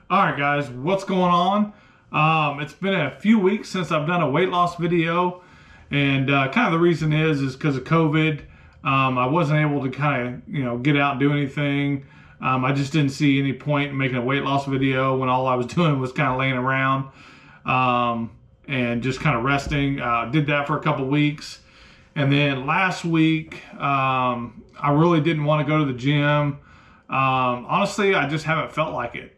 All right, guys, what's going on? It's been a few weeks since I've done a weight loss video, and kind of the reason is because of COVID. I wasn't able to kind of get out and do anything. I just didn't see any point in making a weight loss video when all I was doing was kind of laying around and just kind of resting. Did that for a couple weeks, and then last week I really didn't want to go to the gym. Honestly, I just haven't felt like it.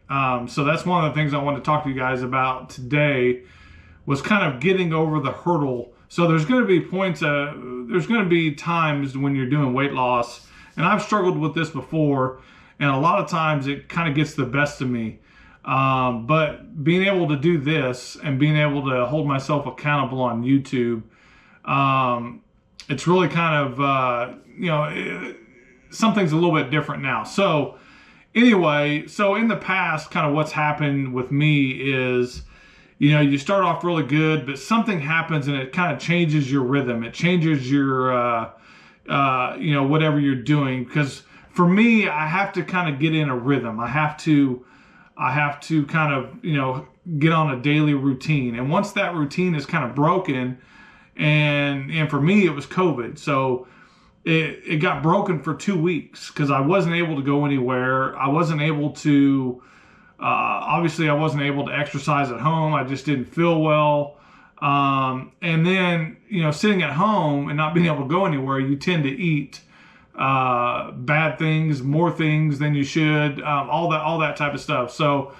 So that's one of the things I wanted to talk to you guys about today was kind of getting over the hurdle. So there's going to be there's going to be times when you're doing weight loss, and I've struggled with this before, and a lot of times it kind of gets the best of me. But being able to do this and being able to hold myself accountable on YouTube, it's really kind of, something's a little bit different now. So anyway, so in the past, kind of what's happened with me is, you start off really good, but something happens and it kind of changes your rhythm. It changes your, whatever you're doing. Because for me, I have to kind of get in a rhythm. I have to kind of, get on a daily routine. And once that routine is kind of broken, and for me, it was COVID. So it got broken for 2 weeks because I wasn't able to go anywhere. I wasn't able to, obviously I wasn't able to exercise at home. I just didn't feel well. And then, sitting at home and not being able to go anywhere, you tend to eat bad things, more things than you should, all that type of stuff. So,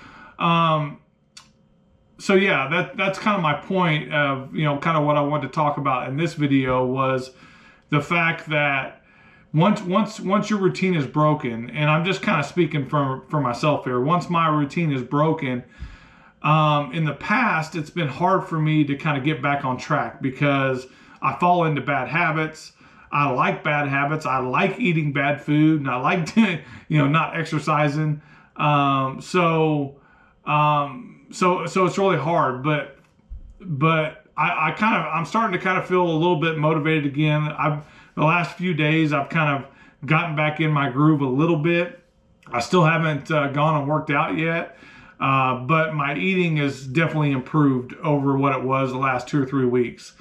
yeah, that's kind of my point of, kind of what I wanted to talk about in this video was the fact that once your routine is broken, and I'm just kind of speaking for myself here, once my routine is broken, in the past, it's been hard for me to kind of get back on track because I fall into bad habits. I like bad habits. I like eating bad food, and I like, not exercising. So it's really hard, but I'm starting to kind of feel a little bit motivated again. The last few days I've kind of gotten back in my groove a little bit. I still haven't gone and worked out yet, but my eating has definitely improved over what it was the last 2 or 3 weeks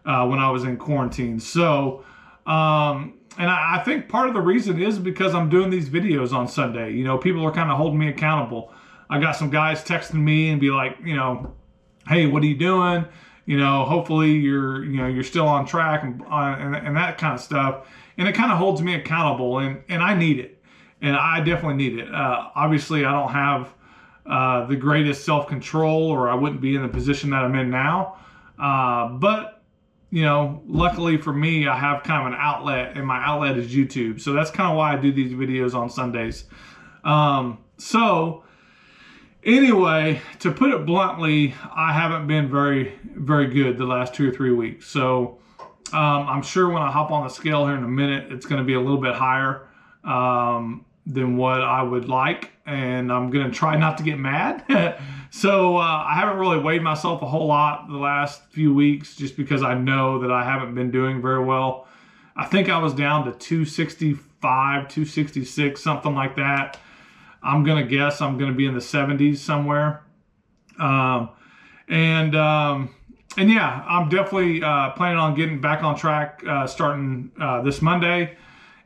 when I was in quarantine. So, and I think part of the reason is because I'm doing these videos on Sunday. People are kind of holding me accountable. I got some guys texting me and be like, hey, what are you doing? Hopefully you're still on track and that kind of stuff. And it kind of holds me accountable, and I need it. And I definitely need it. Obviously I don't have the greatest self-control, or I wouldn't be in the position that I'm in now. But luckily for me, I have kind of an outlet, and my outlet is YouTube. So that's kind of why I do these videos on Sundays. Anyway, to put it bluntly, I haven't been very, very good the last 2 or 3 weeks. So I'm sure when I hop on the scale here in a minute, it's going to be a little bit higher than what I would like. And I'm going to try not to get mad. So I haven't really weighed myself a whole lot the last few weeks just because I know that I haven't been doing very well. I think I was down to 265, 266, something like that. I'm going to guess I'm going to be in the 70s somewhere. And yeah, I'm definitely planning on getting back on track starting this Monday.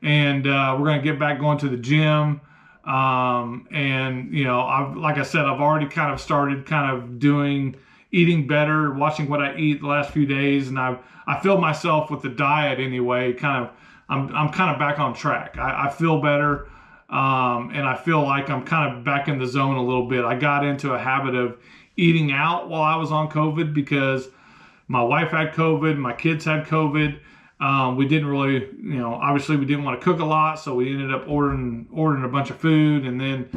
And we're going to get back going to the gym. Like I said, I've already kind of started eating better, watching what I eat the last few days. And I feel myself with the diet anyway, I'm kind of back on track. I feel better. And I feel like I'm kind of back in the zone a little bit. I got into a habit of eating out while I was on COVID because my wife had COVID, my kids had COVID. We didn't really, obviously we didn't want to cook a lot, so we ended up ordering a bunch of food, and then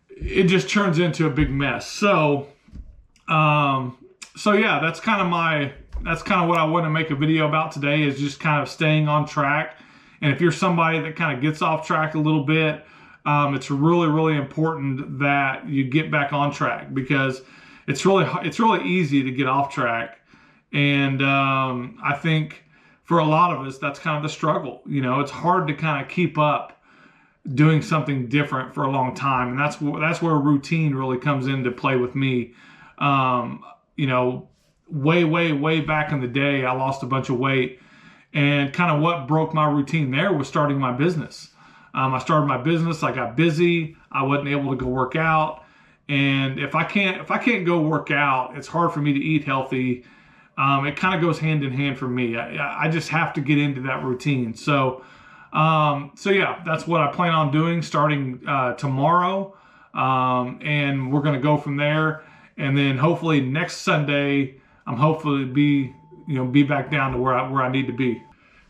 it just turns into a big mess. So yeah, that's kind of what I want to make a video about today, is just kind of staying on track. And if you're somebody that kind of gets off track a little bit, it's really, really important that you get back on track, because it's really easy to get off track. And I think for a lot of us, that's kind of the struggle. It's hard to kind of keep up doing something different for a long time, and that's where routine really comes into play with me. You know, way back in the day, I lost a bunch of weight, and kind of what broke my routine there was starting my business. I started my business, I got busy, I wasn't able to go work out, and if I can't go work out, it's hard for me to eat healthy. It kind of goes hand in hand for me. I just have to get into that routine. So yeah, that's what I plan on doing starting tomorrow, and we're gonna go from there. And then hopefully next Sunday, I'm hopefully be back down to where I need to be.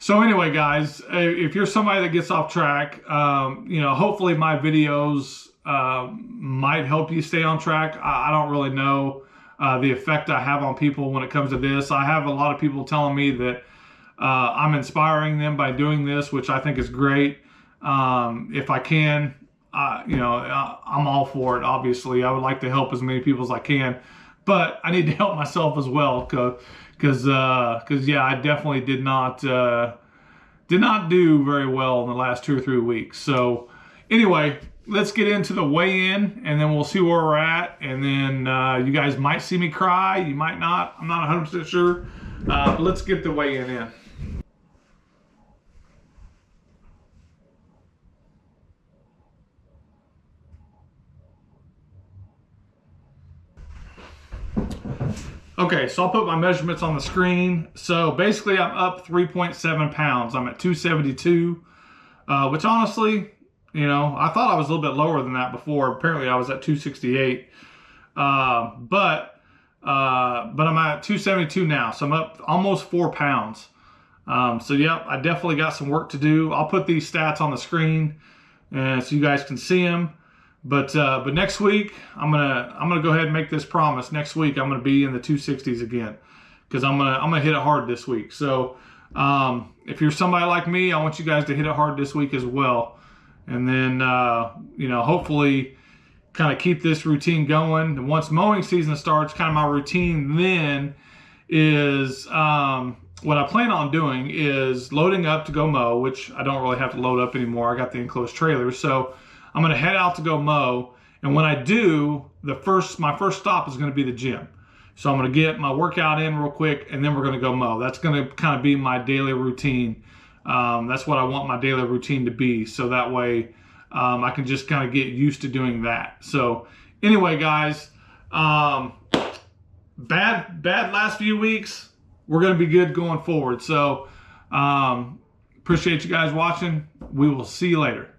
So anyway, guys, if you're somebody that gets off track, hopefully my videos might help you stay on track. I don't really know the effect I have on people when it comes to this. I have a lot of people telling me that I'm inspiring them by doing this, which I think is great. If I can, I'm all for it. Obviously, I would like to help as many people as I can, but I need to help myself as well, because yeah, I definitely did not do very well in the last 2 or 3 weeks. So anyway, let's get into the weigh-in, and then we'll see where we're at. And then you guys might see me cry, you might not. I'm not 100% sure. But let's get the weigh-in in. Okay, so I'll put my measurements on the screen. So basically I'm up 3.7 pounds. I'm at 272, which honestly, I thought I was a little bit lower than that before. Apparently I was at 268, but I'm at 272 now. So I'm up almost 4 pounds. So yeah, I definitely got some work to do. I'll put these stats on the screen so you guys can see them. But next week I'm gonna go ahead and make this promise. Next week I'm gonna be in the 260s again, because I'm gonna hit it hard this week. So if you're somebody like me, I want you guys to hit it hard this week as well, and then hopefully kind of keep this routine going. And once mowing season starts, kind of my routine then is what I plan on doing is loading up to go mow, which I don't really have to load up anymore. I got the enclosed trailer, so I'm going to head out to go mow, and when I do, my first stop is going to be the gym. So I'm going to get my workout in real quick, and then we're going to go mow. That's going to kind of be my daily routine. That's what I want my daily routine to be, so that way I can just kind of get used to doing that. So anyway, guys, bad last few weeks. We're going to be good going forward. So appreciate you guys watching. We will see you later.